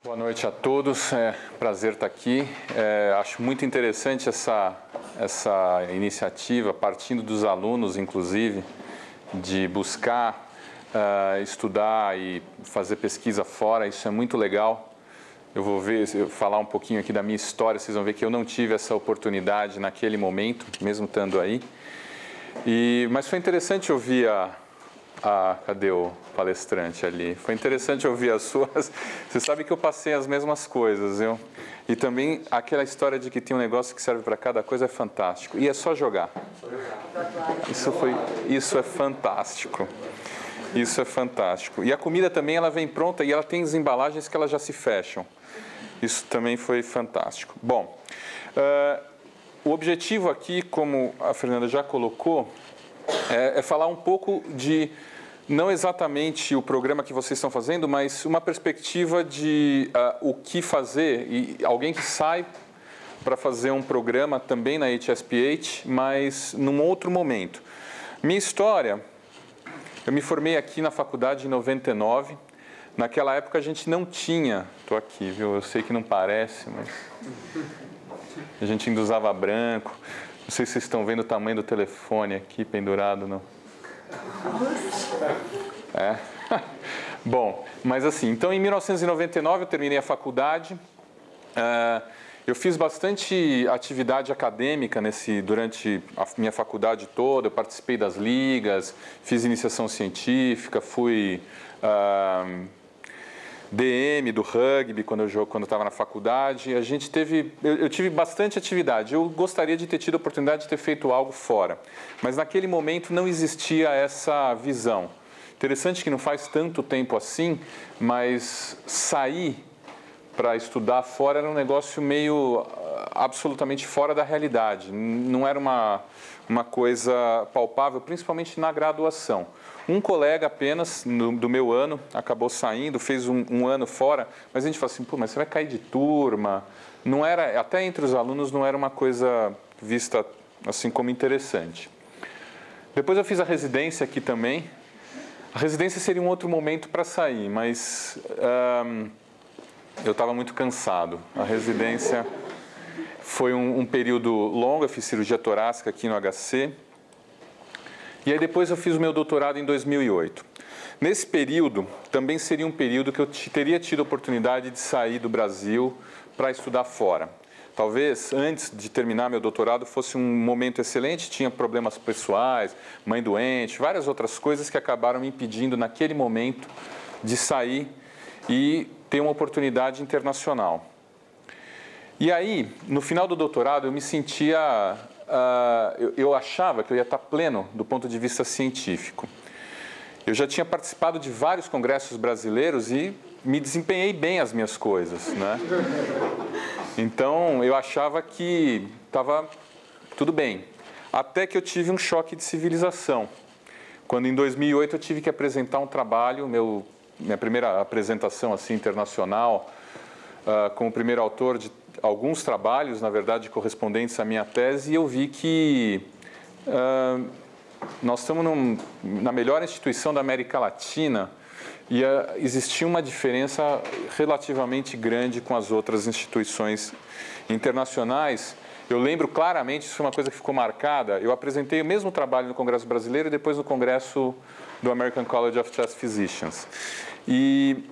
Boa noite a todos, prazer estar aqui. Acho muito interessante essa iniciativa, partindo dos alunos, inclusive, de buscar estudar e fazer pesquisa fora. Isso é muito legal. Eu vou falar um pouquinho aqui da minha história, vocês vão ver que eu não tive essa oportunidade naquele momento, mesmo estando aí. Mas foi interessante ouvir cadê o palestrante ali? Foi interessante ouvir as suas. Você sabe que eu passei as mesmas coisas, viu? E também aquela história de que tem um negócio que serve para cada coisa é fantástico. E é só jogar. Isso é fantástico. Isso é fantástico. E a comida também, ela vem pronta e ela tem as embalagens que elas já se fecham. Isso também foi fantástico. Bom, o objetivo aqui, como a Fernanda já colocou, é falar um pouco de, não exatamente o programa que vocês estão fazendo, mas uma perspectiva de o que fazer, e alguém que sai para fazer um programa também na HSPH, mas num outro momento. Minha história, eu me formei aqui na faculdade em 99, naquela época a gente não tinha, estou aqui, viu? Eu sei que não parece, mas a gente ainda usava branco. Não sei se vocês estão vendo o tamanho do telefone aqui pendurado, não? Bom, mas assim, então em 1999 eu terminei a faculdade. Eu fiz bastante atividade acadêmica durante a minha faculdade toda. Eu participei das ligas, fiz iniciação científica, fui DM do rugby quando eu estava na faculdade. Eu tive bastante atividade. Eu gostaria de ter tido a oportunidade de ter feito algo fora, mas naquele momento não existia essa visão. Interessante que não faz tanto tempo assim, mas sair para estudar fora era um negócio meio absolutamente fora da realidade. Não era uma coisa palpável, principalmente na graduação. Um colega apenas do meu ano acabou saindo, fez um ano fora, mas a gente fala assim, pô, mas você vai cair de turma. Não era, até entre os alunos não era uma coisa vista assim como interessante. Depois eu fiz a residência aqui também. A residência seria um outro momento para sair, mas eu estava muito cansado. A residência foi um período longo, eu fiz cirurgia torácica aqui no HC. E aí depois eu fiz o meu doutorado em 2008. Nesse período, também seria um período que eu teria tido a oportunidade de sair do Brasil para estudar fora. Talvez, antes de terminar meu doutorado, fosse um momento excelente, tinha problemas pessoais, mãe doente, várias outras coisas que acabaram me impedindo, naquele momento, de sair e ter uma oportunidade internacional. E aí, no final do doutorado, eu me sentia... eu achava que eu ia estar pleno do ponto de vista científico. Eu já tinha participado de vários congressos brasileiros e me desempenhei bem as minhas coisas, né? Então, eu achava que estava tudo bem. Até que eu tive um choque de civilização. Quando, em 2008, eu tive que apresentar um trabalho, minha primeira apresentação assim, internacional, como primeiro autor de alguns trabalhos, na verdade, correspondentes à minha tese, e eu vi que nós estamos na melhor instituição da América Latina e existia uma diferença relativamente grande com as outras instituições internacionais. Eu lembro claramente, isso foi uma coisa que ficou marcada, eu apresentei o mesmo trabalho no Congresso Brasileiro e depois no Congresso do American College of Chest Physicians. E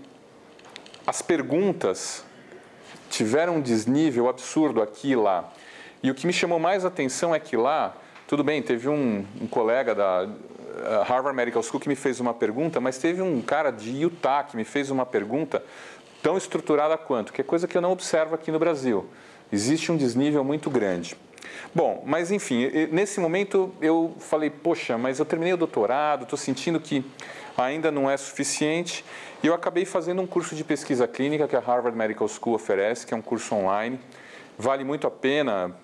as perguntas tiveram um desnível absurdo aqui e lá. E o que me chamou mais a atenção é que lá, tudo bem, teve um colega da Harvard Medical School que me fez uma pergunta, mas teve um cara de Utah que me fez uma pergunta tão estruturada quanto, que é coisa que eu não observo aqui no Brasil. Existe um desnível muito grande. Bom, mas enfim, nesse momento eu falei, poxa, mas eu terminei o doutorado, estou sentindo que ainda não é suficiente, e eu acabei fazendo um curso de pesquisa clínica que a Harvard Medical School oferece, que é um curso online. Vale muito a pena,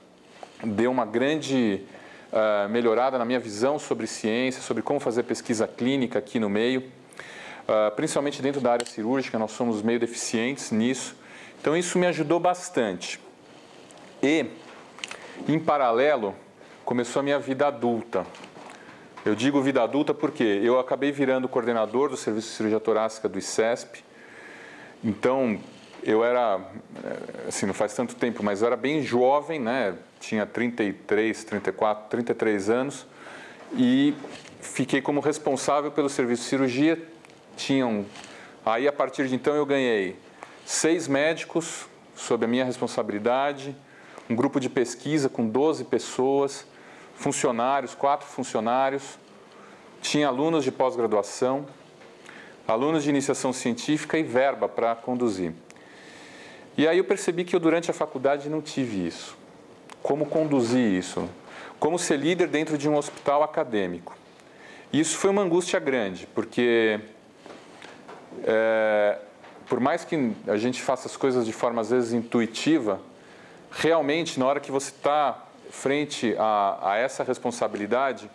deu uma grande melhorada na minha visão sobre ciência, sobre como fazer pesquisa clínica aqui no meio, principalmente dentro da área cirúrgica, nós somos meio deficientes nisso. Então isso me ajudou bastante. E, em paralelo, começou a minha vida adulta. Eu digo vida adulta porque eu acabei virando coordenador do Serviço de Cirurgia Torácica do ICESP. Então, eu era, assim, não faz tanto tempo, mas eu era bem jovem, né? Tinha 33, 34, 33 anos e fiquei como responsável pelo serviço de cirurgia. Aí, a partir de então, eu ganhei 6 médicos sob a minha responsabilidade, um grupo de pesquisa com 12 pessoas, funcionários, 4 funcionários, tinha alunos de pós-graduação, alunos de iniciação científica e verba para conduzir. E aí eu percebi que eu, durante a faculdade, não tive isso. Como conduzir isso? Como ser líder dentro de um hospital acadêmico? E isso foi uma angústia grande, porque por mais que a gente faça as coisas de forma, às vezes, intuitiva, realmente, na hora que você está frente a essa responsabilidade,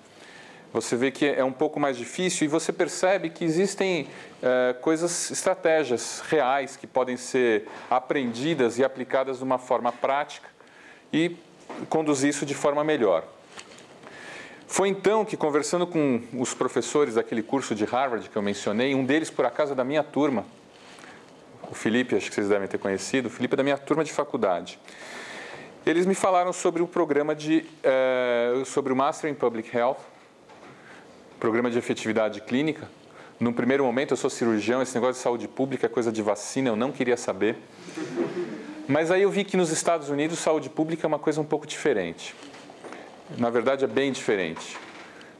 você vê que é um pouco mais difícil e você percebe que existem estratégias reais que podem ser aprendidas e aplicadas de uma forma prática e conduzir isso de forma melhor. Foi então que, conversando com os professores daquele curso de Harvard que eu mencionei, um deles, por acaso, da minha turma, o Felipe, acho que vocês devem ter conhecido, o Felipe é da minha turma de faculdade. Eles me falaram sobre o programa sobre o Master in Public Health, programa de efetividade clínica. Num primeiro momento, eu sou cirurgião, esse negócio de saúde pública é coisa de vacina, eu não queria saber. Mas aí eu vi que nos Estados Unidos, saúde pública é uma coisa um pouco diferente. Na verdade, é bem diferente.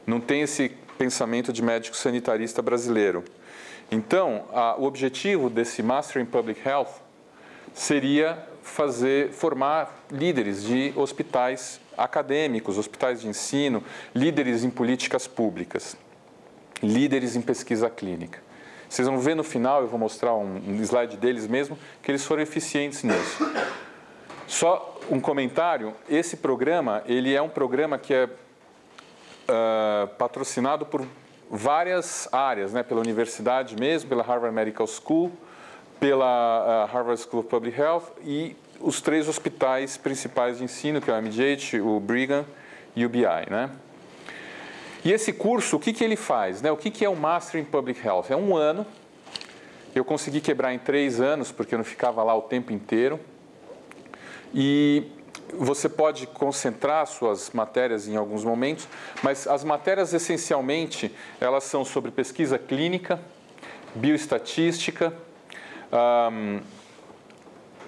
Não tem esse pensamento de médico sanitarista brasileiro. Então, o objetivo desse Master in Public Health seria formar líderes de hospitais acadêmicos, hospitais de ensino, líderes em políticas públicas, líderes em pesquisa clínica. Vocês vão ver no final, eu vou mostrar um slide deles mesmo, que eles foram eficientes nisso. Só um comentário, esse programa, ele é um programa que é patrocinado por várias áreas, né? Pela universidade mesmo, pela Harvard Medical School, pela Harvard School of Public Health e os 3 hospitais principais de ensino, que é o MGH, o Brigham e o BI, né? E esse curso, o que ele faz, né? O que é o Master in Public Health? É 1 ano, eu consegui quebrar em 3 anos, porque eu não ficava lá o tempo inteiro, e você pode concentrar suas matérias em alguns momentos, mas as matérias, essencialmente, elas são sobre pesquisa clínica, bioestatística,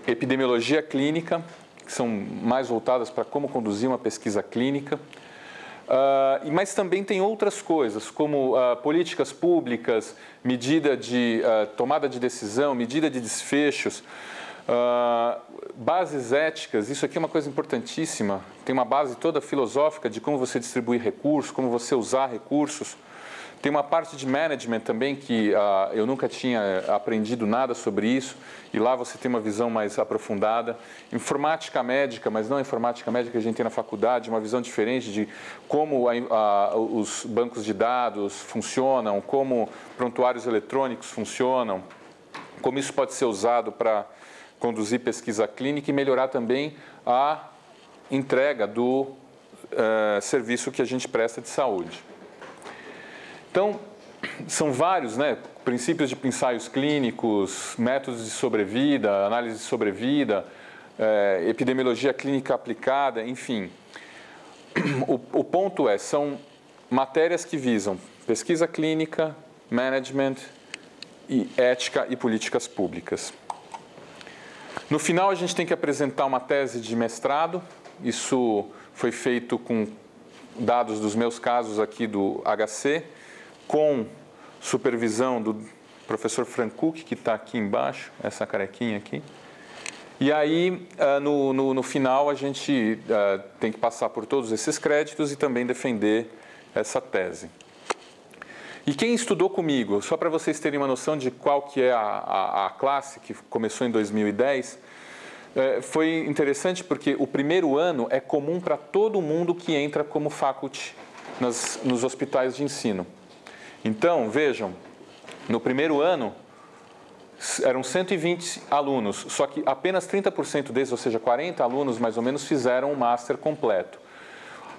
epidemiologia clínica, que são mais voltadas para como conduzir uma pesquisa clínica, mas também tem outras coisas, como políticas públicas, medida de tomada de decisão, medida de desfechos, bases éticas. Isso aqui é uma coisa importantíssima, tem uma base toda filosófica de como você distribui recursos, como você usar recursos. Tem uma parte de management também que eu nunca tinha aprendido nada sobre isso, e lá você tem uma visão mais aprofundada. Informática médica, mas não a informática médica que a gente tem na faculdade, uma visão diferente de como os bancos de dados funcionam, como prontuários eletrônicos funcionam, como isso pode ser usado para conduzir pesquisa clínica e melhorar também a entrega do serviço que a gente presta de saúde. Então, são vários, né, princípios de ensaios clínicos, métodos de sobrevida, análise de sobrevida, epidemiologia clínica aplicada, enfim. O ponto são matérias que visam pesquisa clínica, management, e ética e políticas públicas. No final, a gente tem que apresentar uma tese de mestrado. Isso foi feito com dados dos meus casos aqui do HC, com supervisão do professor Frank Cook, que está aqui embaixo, essa carequinha aqui. E aí, no final, a gente tem que passar por todos esses créditos e também defender essa tese. E quem estudou comigo, só para vocês terem uma noção de qual que é a classe, que começou em 2010, foi interessante porque o primeiro ano é comum para todo mundo que entra como faculty nos hospitais de ensino. Então, vejam, no primeiro ano eram 120 alunos, só que apenas 30% deles, ou seja, 40 alunos mais ou menos, fizeram o master completo.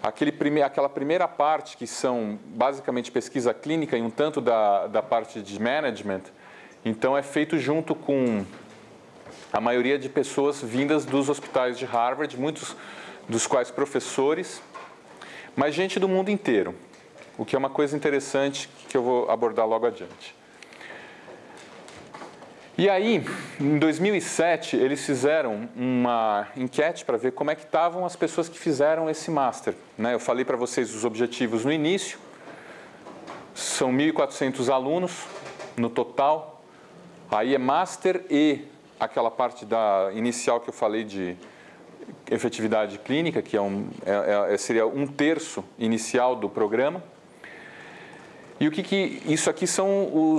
Aquela primeira parte, que são basicamente pesquisa clínica e um tanto da parte de management, então é feito junto com a maioria de pessoas vindas dos hospitais de Harvard, muitos dos quais professores, mas gente do mundo inteiro, o que é uma coisa interessante que eu vou abordar logo adiante. E aí, em 2007, eles fizeram uma enquete para ver como é que estavam as pessoas que fizeram esse Master, né? Eu falei para vocês os objetivos no início, são 1.400 alunos no total, aí é Master e aquela parte inicial que eu falei de efetividade clínica, que seria 1/3 inicial do programa. E isso aqui são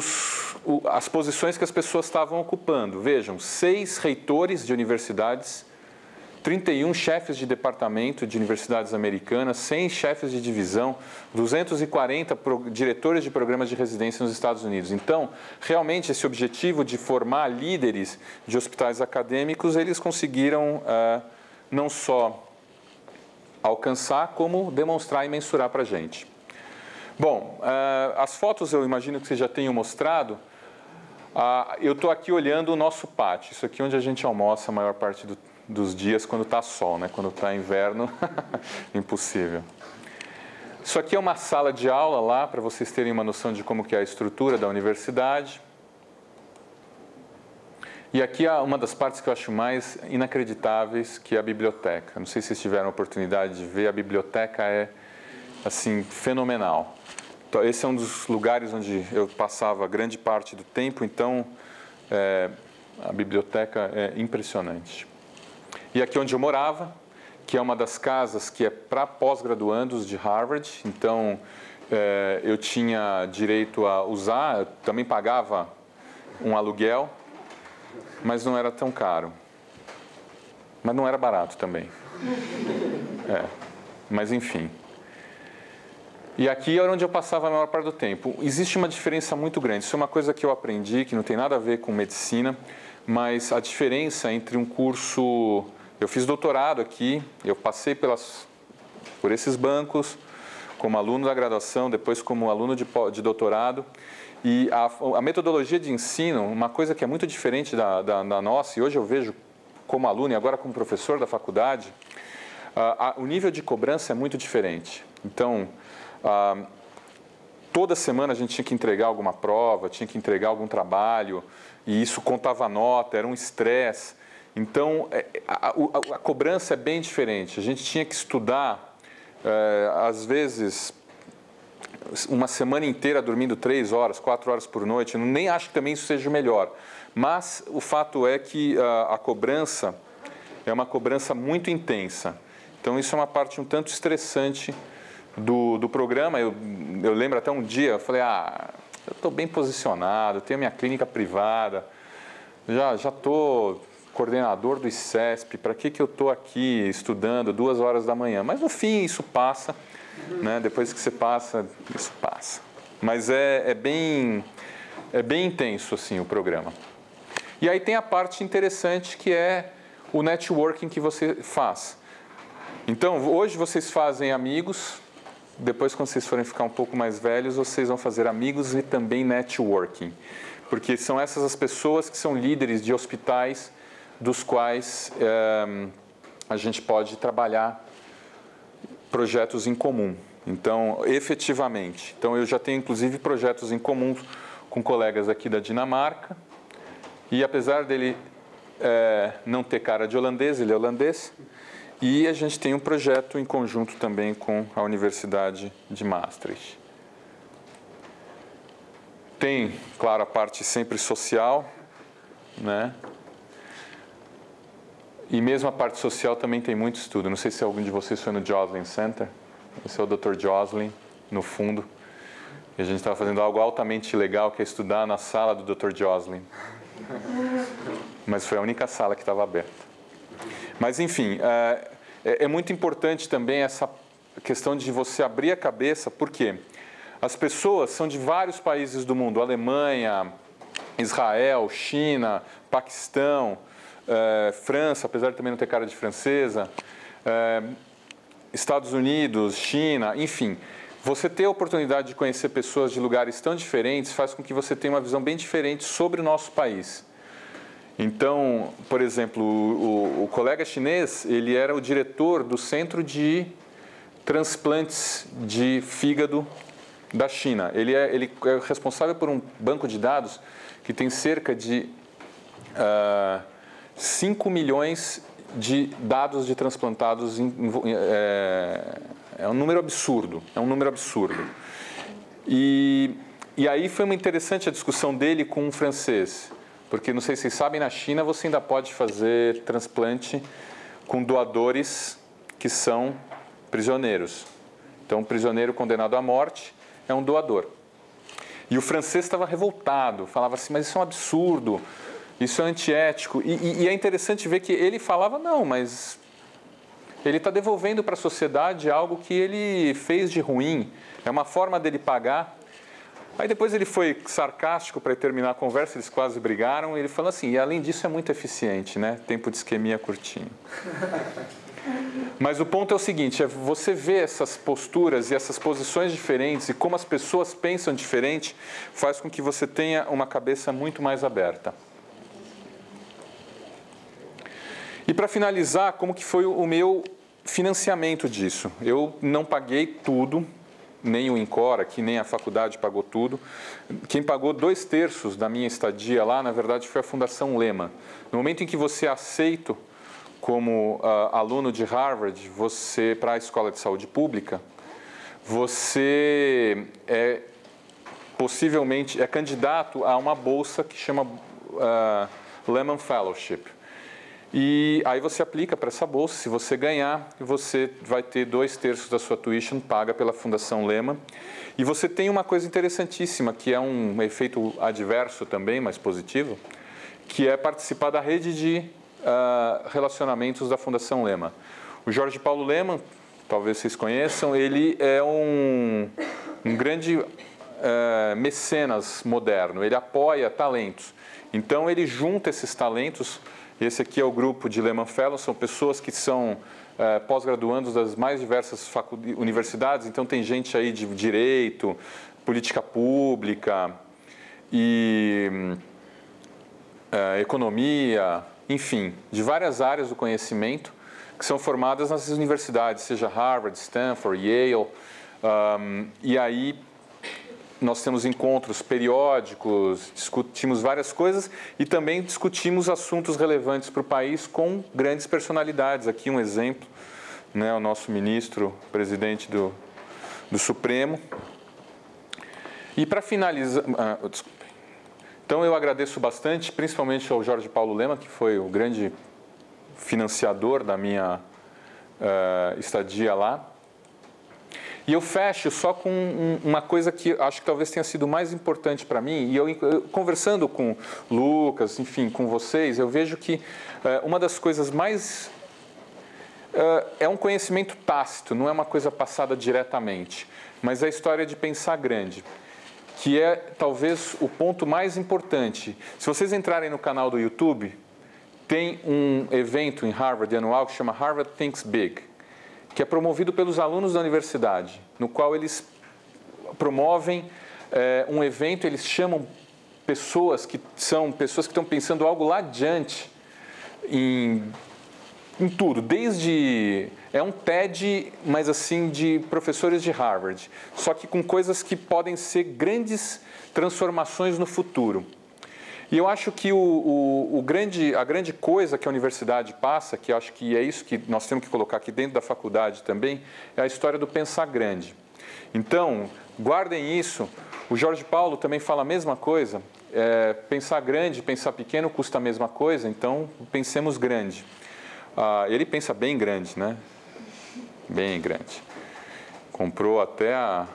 as posições que as pessoas estavam ocupando. Vejam, 6 reitores de universidades, 31 chefes de departamento de universidades americanas, 100 chefes de divisão, 240 diretores de programas de residência nos Estados Unidos. Então, realmente, esse objetivo de formar líderes de hospitais acadêmicos, eles conseguiram não só alcançar, como demonstrar e mensurar para a gente. Bom, as fotos eu imagino que vocês já tenham mostrado. Eu estou aqui olhando o nosso pátio. Isso aqui é onde a gente almoça a maior parte dos dias quando está sol, né? Quando está inverno, impossível. Isso aqui é uma sala de aula lá, para vocês terem uma noção de como que é a estrutura da universidade. E aqui é uma das partes que eu acho mais inacreditáveis, que é a biblioteca. Não sei se vocês tiveram a oportunidade de ver, a biblioteca é, assim, fenomenal. Então, esse é um dos lugares onde eu passava grande parte do tempo, então a biblioteca é impressionante. E aqui onde eu morava, que é uma das casas que é para pós-graduandos de Harvard, então eu tinha direito a usar, eu também pagava um aluguel, mas não era tão caro. Mas não era barato também. Mas enfim. E aqui era onde eu passava a maior parte do tempo. Existe uma diferença muito grande. Isso é uma coisa que eu aprendi, que não tem nada a ver com medicina, mas a diferença entre um curso... Eu fiz doutorado aqui, eu passei por esses bancos, como aluno da graduação, depois como aluno de doutorado. E a metodologia de ensino, uma coisa que é muito diferente da nossa, e hoje eu vejo como aluno e agora como professor da faculdade, o nível de cobrança é muito diferente. Então, toda semana a gente tinha que entregar alguma prova, tinha que entregar algum trabalho, e isso contava nota, era um estresse. Então, a cobrança é bem diferente. A gente tinha que estudar, às vezes, uma semana inteira dormindo 3 horas, 4 horas por noite. Eu nem acho que também isso seja o melhor. Mas o fato é que a cobrança é uma cobrança muito intensa. Então, isso é uma parte um tanto estressante do programa. Eu lembro até um dia, eu falei, eu estou bem posicionado, tenho minha clínica privada, já estou coordenador do ICESP, para que eu estou aqui estudando 2 horas da manhã? Mas no fim isso passa, né? Depois que você passa, isso passa. Mas é bem intenso assim o programa. E aí tem a parte interessante que é o networking que você faz. Então, hoje vocês fazem amigos, depois quando vocês forem ficar um pouco mais velhos, vocês vão fazer amigos e também networking. Porque são essas as pessoas que são líderes de hospitais dos quais a gente pode trabalhar projetos em comum. Então, efetivamente. Então, eu já tenho, inclusive, projetos em comum com colegas aqui da Dinamarca. E, apesar dele não ter cara de holandês, ele é holandês. E a gente tem um projeto em conjunto também com a Universidade de Maastricht. Tem, claro, a parte sempre social, né? E mesmo a parte social também tem muito estudo. Não sei se algum de vocês foi no Joslin Center. Esse é o Dr. Joslin, no fundo. E a gente estava fazendo algo altamente legal, que é estudar na sala do Dr. Joslin. Mas foi a única sala que estava aberta. Mas, enfim, é muito importante também essa questão de você abrir a cabeça, porque as pessoas são de vários países do mundo. Alemanha, Israel, China, Paquistão, França, apesar de também não ter cara de francesa, Estados Unidos, China, enfim. Você ter a oportunidade de conhecer pessoas de lugares tão diferentes faz com que você tenha uma visão bem diferente sobre o nosso país. Então, por exemplo, o colega chinês, ele era o diretor do Centro de Transplantes de Fígado da China. Ele é responsável por um banco de dados que tem cerca de 5 milhões de dados de transplantados. É um número absurdo, E aí foi uma interessante a discussão dele com um francês, porque, não sei se vocês sabem, na China você ainda pode fazer transplante com doadores que são prisioneiros. Então, um prisioneiro condenado à morte é um doador. E o francês estava revoltado, falava assim, mas isso é um absurdo, isso é antiético. E é interessante ver que ele falava, não, mas ele está devolvendo para a sociedade algo que ele fez de ruim, é uma forma dele pagar. Aí depois ele foi sarcástico para terminar a conversa, eles quase brigaram, e ele falou assim, e além disso é muito eficiente, né? Tempo de isquemia curtinho. Mas o ponto é o seguinte, é você vê essas posturas e essas posições diferentes e como as pessoas pensam diferente, faz com que você tenha uma cabeça muito mais aberta. E para finalizar, como que foi o meu financiamento disso? Eu não paguei tudo, nem o INCOR aqui, nem a faculdade pagou tudo. Quem pagou 2/3 da minha estadia lá, na verdade, foi a Fundação Lehman. No momento em que você é aceito como aluno de Harvard, você para a Escola de Saúde Pública, você possivelmente é candidato a uma bolsa que chama Lehman Fellowship. E aí você aplica para essa bolsa, se você ganhar, você vai ter 2/3 da sua tuition paga pela Fundação Lehman. E você tem uma coisa interessantíssima, que é um efeito adverso também, mas positivo, que é participar da rede de relacionamentos da Fundação Lehman. O Jorge Paulo Lehmann, talvez vocês conheçam, ele é um grande mecenas moderno, ele apoia talentos. Então ele junta esses talentos. Esse aqui é o grupo de Lehman Fellows, são pessoas que são pós-graduandos das mais diversas universidades, então tem gente aí de direito, política pública e economia, enfim, de várias áreas do conhecimento que são formadas nas universidades, seja Harvard, Stanford, Yale, e aí nós temos encontros periódicos, discutimos várias coisas e também discutimos assuntos relevantes para o país com grandes personalidades. Aqui um exemplo, né, o nosso ministro, presidente do Supremo. E para finalizar, então eu agradeço bastante, principalmente ao Jorge Paulo Lehmann, que foi o grande financiador da minha estadia lá. E eu fecho só com uma coisa que acho que talvez tenha sido mais importante para mim. E eu conversando com o Lucas, enfim, com vocês, eu vejo que uma das coisas mais... é um conhecimento tácito, não é uma coisa passada diretamente. Mas é a história de pensar grande, que é talvez o ponto mais importante. Se vocês entrarem no canal do YouTube, tem um evento em Harvard anual que chama Harvard Thinks Big, que é promovido pelos alunos da universidade, no qual eles promovem um evento, eles chamam pessoas que estão pensando algo lá adiante em tudo, desde... É um TED, mas assim, de professores de Harvard, só que com coisas que podem ser grandes transformações no futuro. E eu acho que a grande coisa que a universidade passa, que eu acho que é isso que nós temos que colocar aqui dentro da faculdade também, é a história do pensar grande. Então, guardem isso. O Jorge Paulo também fala a mesma coisa. Pensar grande, pensar pequeno custa a mesma coisa, então pensemos grande. Ele pensa bem grande, né? Bem grande. Comprou até a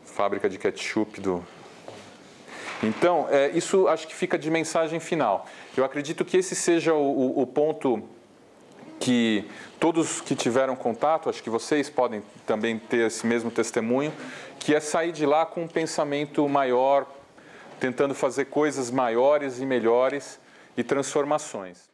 fábrica de ketchup do... Então, isso acho que fica de mensagem final. Eu acredito que esse seja o ponto que todos que tiveram contato, acho que vocês podem também ter esse mesmo testemunho, que é sair de lá com um pensamento maior, tentando fazer coisas maiores e melhores e transformações.